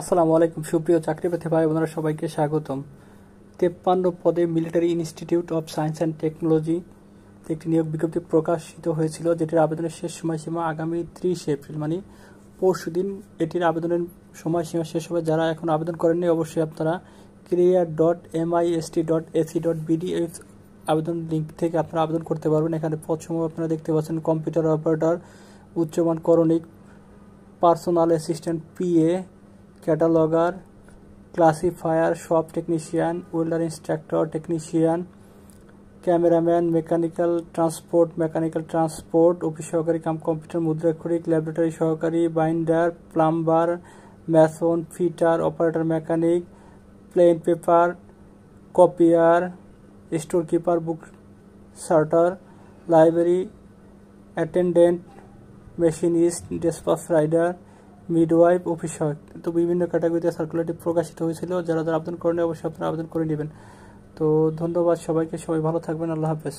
আসসালামু আলাইকুম সুপ্রিয় চাকরিপ্রার্থী ভাই বোনেরা, সবাইকে স্বাগতম। 53 পদে military institute of science and technology একটি নিয়োগ বিজ্ঞপ্তি প্রকাশিত হয়েছিল, যেটির আবেদনের শেষ সময়সীমা আগামী 30 এপ্রিল মানে পরশুদিন এটির আবেদনের সময়সীমা শেষ হবে। যারা এখন আবেদন করেননি অবশ্যই আপনারা career.mist.ac.bd আবেদন লিঙ্ক থেকে আপনারা আবেদন করতে পারবেন। এখানে পদসমূহ আপনারা দেখতে পাচ্ছেন: কম্পিউটার অপারেটর, উচ্চমান করণিক, personal assistant PA, cataloguer, classifier, shop technician, welder instructor technician, cameraman, mechanical transport, office সহকারী কাম কম্পিউটার মুদ্রাক্ষরিক, ল্যাবরেটরি সহকারী, binder, plumber, mason, fitter, operator mechanic, plain paper copier, store keeper, book sorter, library attendant, machinist, despatch rider, midwife, office সহায়ক। তো বিভিন্ন ক্যাটাগরিতে সার্কুলারটি প্রকাশিত হয়েছিল। যারা আবেদন করেন অবশ্যই আপনারা আবেদন করে নেবেন। তো ধন্যবাদ সবাইকে, সবাই ভালো থাকবেন। আল্লাহ হাফেজ।